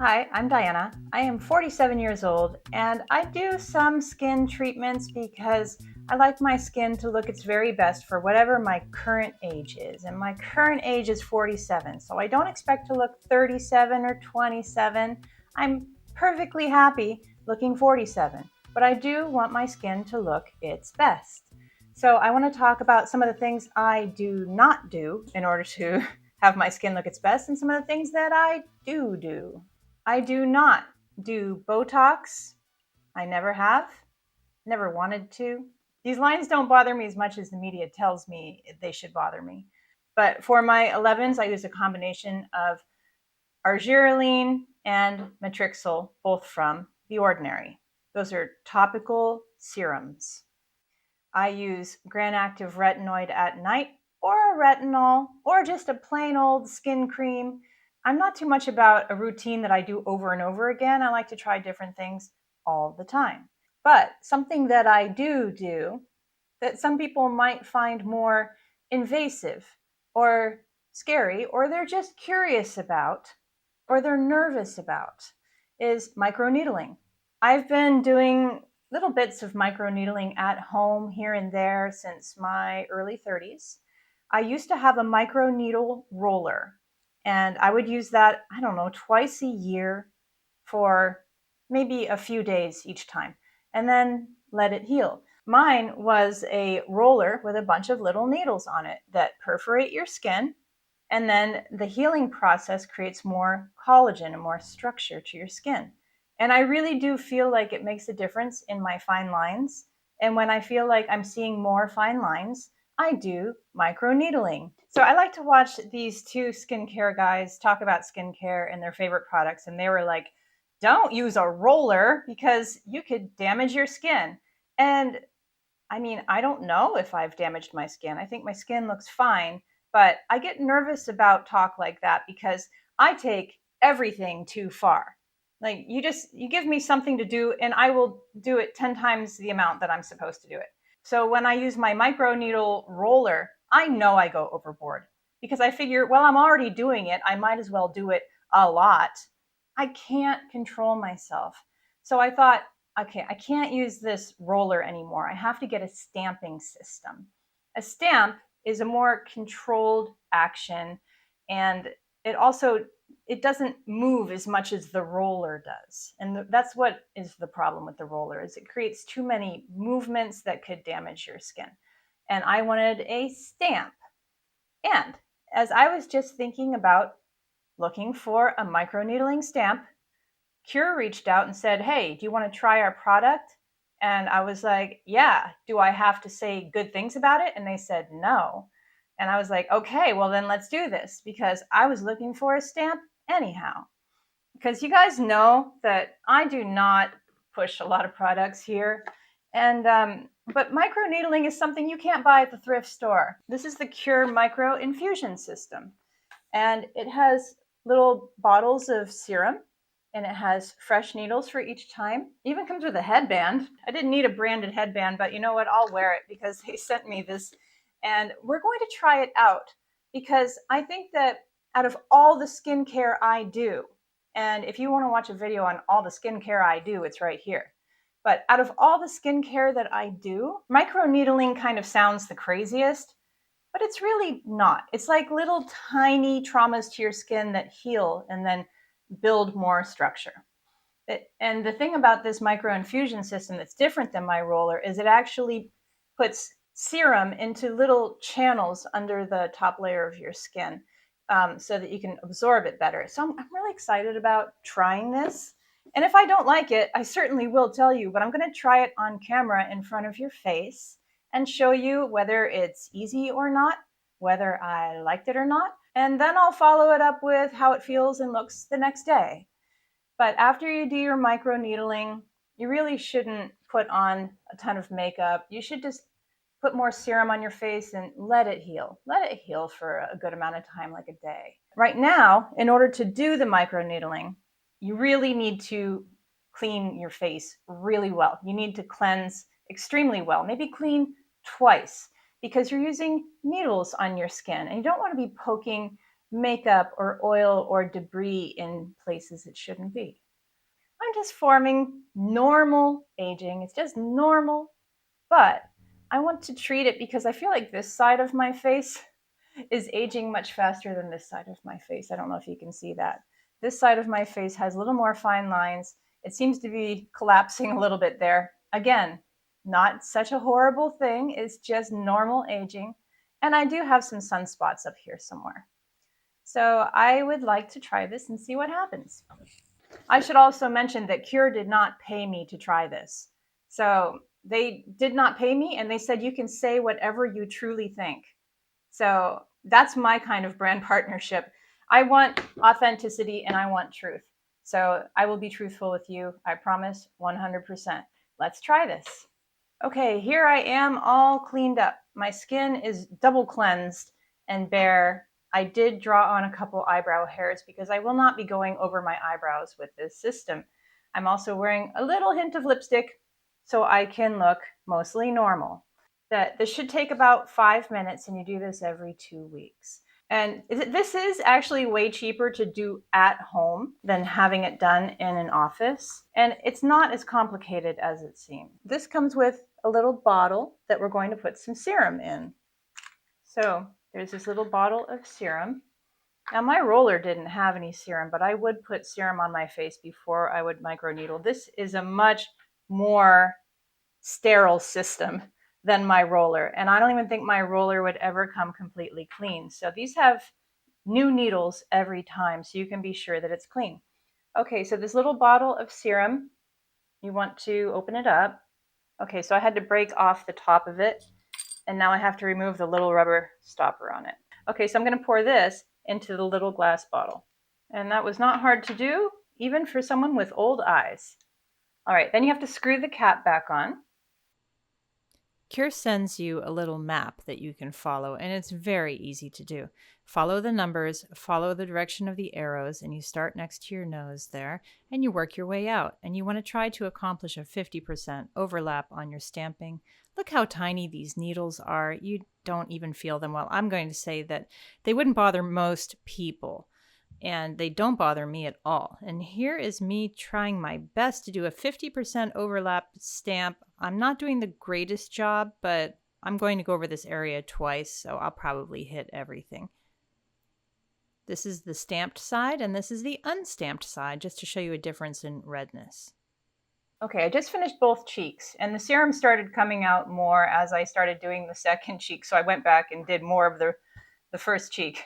Hi, I'm Diana. I am 47 years old and I do some skin treatments because I like my skin to look its very best for whatever my current age is. And my current age is 47, so I don't expect to look 37 or 27. I'm perfectly happy looking 47, but I do want my skin to look its best. So I want to talk about some of the things I do not do in order to have my skin look its best and some of the things that I do. I do not do Botox. I never have, never wanted to. These lines don't bother me as much as the media tells me they should bother me. But for my 11s, I use a combination of argireline and matrixyl, both from The Ordinary. Those are topical serums. I use Gran Active Retinoid at night, or a retinol, or just a plain old skin cream. I'm not too much about a routine that I do over and over again. I like to try different things all the time. But something that I do that some people might find more invasive or scary, or they're just curious about, or they're nervous about, is microneedling. I've been doing little bits of microneedling at home here and there since my early 30s. I used to have a microneedle roller, and I would use that, I don't know, twice a year for maybe a few days each time, and then let it heal. Mine was a roller with a bunch of little needles on it that perforate your skin, and then the healing process creates more collagen and more structure to your skin. And I really do feel like it makes a difference in my fine lines. And when I feel like I'm seeing more fine lines, I do microneedling. So I like to watch these two skincare guys talk about skincare and their favorite products. And they were like, don't use a roller because you could damage your skin. And I mean, I don't know if I've damaged my skin. I think my skin looks fine, but I get nervous about talk like that because I take everything too far. Like you give me something to do and I will do it 10 times the amount that I'm supposed to do it. So when I use my microneedle roller, I know I go overboard because I figure, well, I'm already doing it. I might as well do it a lot. I can't control myself. So I thought, okay, I can't use this roller anymore. I have to get a stamping system. A stamp is a more controlled action, and it doesn't move as much as the roller does. And that's what is the problem with the roller, is it creates too many movements that could damage your skin. And I wanted a stamp. And as I was just thinking about looking for a microneedling stamp, Qure reached out and said, hey, do you want to try our product? And I was like, yeah, do I have to say good things about it? And they said, no. And I was like, okay, well, then let's do this, because I was looking for a stamp anyhow. Because you guys know that I do not push a lot of products here. And but microneedling is something you can't buy at the thrift store. This is the Qure Micro Infusion System. And it has little bottles of serum, and it has fresh needles for each time. It even comes with a headband. I didn't need a branded headband, but you know what? I'll wear it because they sent me this. And we're going to try it out because I think that out of all the skincare I do, and if you want to watch a video on all the skincare I do, it's right here. But out of all the skincare that I do, microneedling kind of sounds the craziest, but it's really not. It's like little tiny traumas to your skin that heal and then build more structure. And the thing about this micro infusion system that's different than my roller is it actually puts serum into little channels under the top layer of your skin, so that you can absorb it better. So I'm really excited about trying this. And if I don't like it, I certainly will tell you, but I'm going to try it on camera in front of your face and show you whether it's easy or not, whether I liked it or not. And then I'll follow it up with how it feels and looks the next day. But after you do your micro needling, you really shouldn't put on a ton of makeup. You should just put more serum on your face and let it heal. Let it heal for a good amount of time, like a day. Right now, in order to do the micro needling, you really need to clean your face really well. You need to cleanse extremely well, maybe clean twice, because you're using needles on your skin and you don't want to be poking makeup or oil or debris in places it shouldn't be. I'm just forming normal aging. It's just normal, but I want to treat it because I feel like this side of my face is aging much faster than this side of my face. I don't know if you can see that. This side of my face has a little more fine lines. It seems to be collapsing a little bit there. Again, not such a horrible thing. It's just normal aging. And I do have some sunspots up here somewhere. So I would like to try this and see what happens. I should also mention that Qure did not pay me to try this. So they did not pay me, and they said you can say whatever you truly think. So that's my kind of brand partnership. I want authenticity and I want truth. So I will be truthful with you. I promise 100%. Let's try this. Okay, here I am all cleaned up. My skin is double cleansed and bare. I did draw on a couple eyebrow hairs because I will not be going over my eyebrows with this system. I'm also wearing a little hint of lipstick so I can look mostly normal. This should take about 5 minutes, and you do this every 2 weeks. And this is actually way cheaper to do at home than having it done in an office. And it's not as complicated as it seems. This comes with a little bottle that we're going to put some serum in. So there's this little bottle of serum. Now my roller didn't have any serum, but I would put serum on my face before I would microneedle. This is a much more sterile system than my roller. And I don't even think my roller would ever come completely clean. So these have new needles every time, so you can be sure that it's clean. Okay, so this little bottle of serum, you want to open it up. Okay, so I had to break off the top of it, and now I have to remove the little rubber stopper on it. Okay, so I'm going to pour this into the little glass bottle. And that was not hard to do, even for someone with old eyes. All right, then you have to screw the cap back on. Qure sends you a little map that you can follow, and it's very easy to do. Follow the numbers, follow the direction of the arrows, and you start next to your nose there, and you work your way out. And you want to try to accomplish a 50% overlap on your stamping. Look how tiny these needles are. You don't even feel them. Well, I'm going to say that they wouldn't bother most people, and they don't bother me at all. And here is me trying my best to do a 50% overlap stamp. I'm not doing the greatest job, but I'm going to go over this area twice, so I'll probably hit everything. This is the stamped side, and this is the unstamped side, just to show you a difference in redness. Okay, I just finished both cheeks, and the serum started coming out more as I started doing the second cheek, so I went back and did more of the first cheek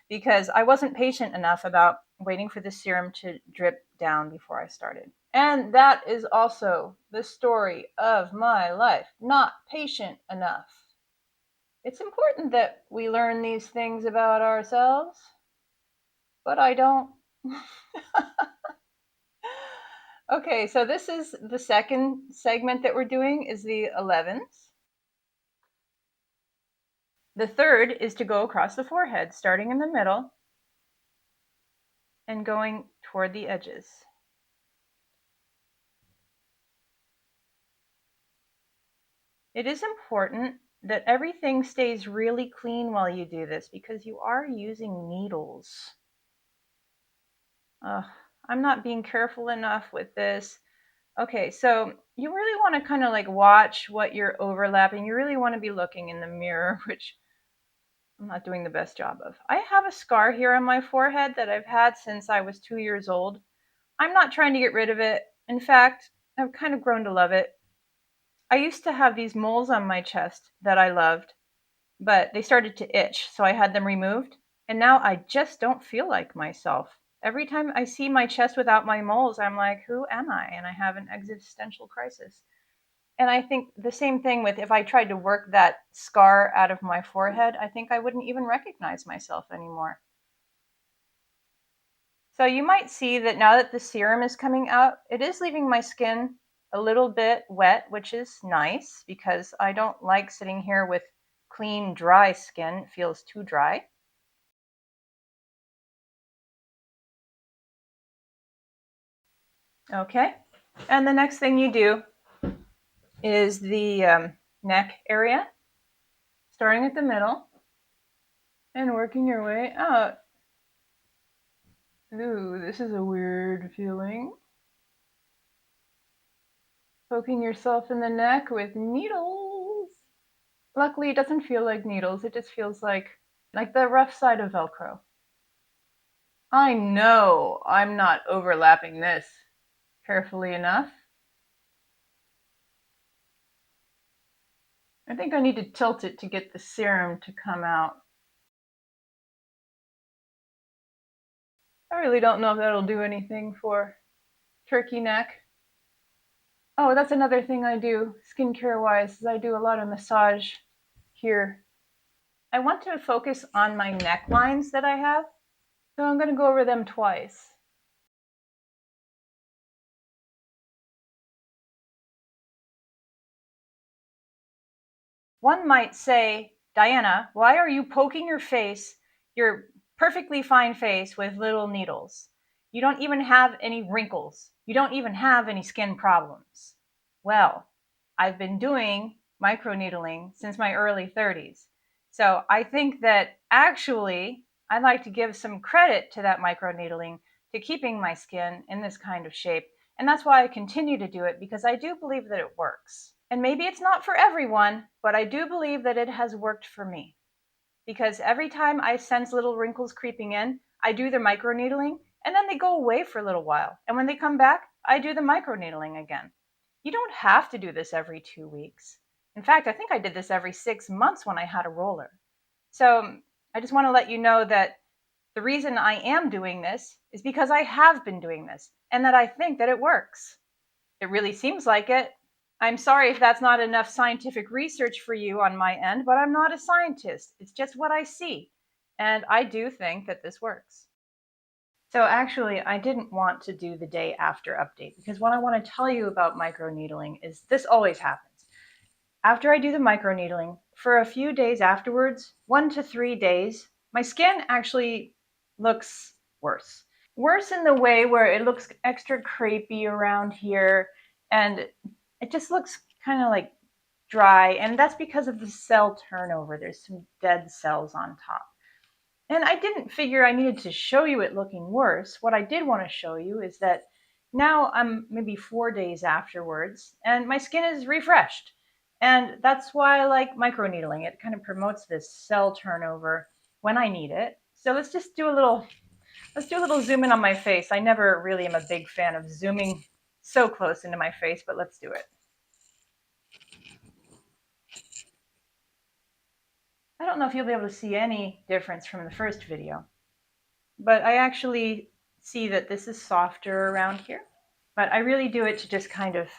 because I wasn't patient enough about waiting for the serum to drip down before I started. And that is also the story of my life. Not patient enough. It's important that we learn these things about ourselves, but I don't. Okay, so this is the second segment that we're doing is the 11s. The third is to go across the forehead, starting in the middle and going toward the edges. It is important that everything stays really clean while you do this because you are using needles. I'm not being careful enough with this. Okay, so you really want to kind of like watch what you're overlapping. You really want to be looking in the mirror, which I'm not doing the best job of. I have a scar here on my forehead that I've had since I was 2 years old. I'm not trying to get rid of it. In fact, I've kind of grown to love it. I used to have these moles on my chest that I loved, but they started to itch, so I had them removed. And now I just don't feel like myself. Every time I see my chest without my moles, I'm like, who am I? And I have an existential crisis. And I think the same thing with if I tried to work that scar out of my forehead, I think I wouldn't even recognize myself anymore. So you might see that now that the serum is coming out, it is leaving my skin a little bit wet, which is nice because I don't like sitting here with clean, dry skin. It feels too dry. Okay. And the next thing you do is the neck area, starting at the middle and working your way out. Ooh, this is a weird feeling. Poking yourself in the neck with needles. Luckily, it doesn't feel like needles. It just feels like the rough side of Velcro. I know I'm not overlapping this carefully enough. I think I need to tilt it to get the serum to come out. I really don't know if that'll do anything for turkey neck. Oh, that's another thing I do skincare wise, is I do a lot of massage here. I want to focus on my necklines that I have, so I'm going to go over them twice. One might say, Diana, why are you poking your perfectly fine face, with little needles? You don't even have any wrinkles. You don't even have any skin problems. Well, I've been doing microneedling since my early 30s. So I think that actually I'd like to give some credit to that microneedling to keeping my skin in this kind of shape. And that's why I continue to do it, because I do believe that it works. And maybe it's not for everyone, but I do believe that it has worked for me. Because every time I sense little wrinkles creeping in, I do the microneedling, and then they go away for a little while. And when they come back, I do the microneedling again. You don't have to do this every 2 weeks. In fact, I think I did this every 6 months when I had a roller. So I just want to let you know that the reason I am doing this is because I have been doing this, and that I think that it works. It really seems like it. I'm sorry if that's not enough scientific research for you on my end, but I'm not a scientist. It's just what I see. And I do think that this works. So actually, I didn't want to do the day after update, because what I want to tell you about microneedling is this always happens. After I do the microneedling, for a few days afterwards, 1 to 3 days, my skin actually looks worse. Worse in the way where it looks extra crepey around here, and it just looks kind of like dry, and that's because of the cell turnover. There's some dead cells on top. And I didn't figure I needed to show you it looking worse. What I did want to show you is that now I'm maybe 4 days afterwards, and my skin is refreshed. And that's why I like microneedling. It kind of promotes this cell turnover when I need it. So let's do a little zoom in on my face. I never really am a big fan of zooming so close into my face, but let's do it. I don't know if you'll be able to see any difference from the first video, but I actually see that this is softer around here. But I really do it to just kind of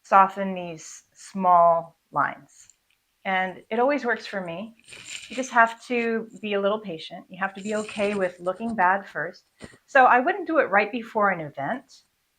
soften these small lines. And it always works for me. You just have to be a little patient. You have to be okay with looking bad first. So I wouldn't do it right before an event.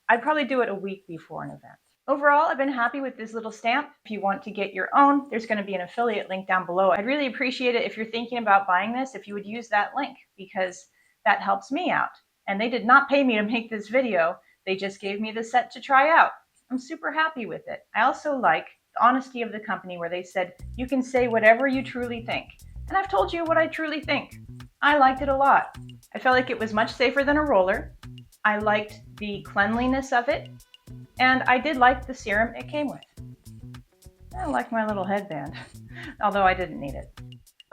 I'd probably do it a week before an event. Overall, I've been happy with this little stamp. If you want to get your own, there's going to be an affiliate link down below. I'd really appreciate it if you're thinking about buying this, if you would use that link, because that helps me out. And they did not pay me to make this video. They just gave me the set to try out. I'm super happy with it. I also like the honesty of the company, where they said you can say whatever you truly think. And I've told you what I truly think. I liked it a lot. I felt like it was much safer than a roller. I liked the cleanliness of it. And I did like the serum it came with. I like my little headband, although I didn't need it.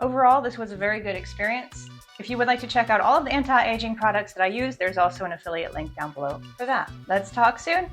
Overall, this was a very good experience. If you would like to check out all of the anti-aging products that I use, there's also an affiliate link down below for that. Let's talk soon.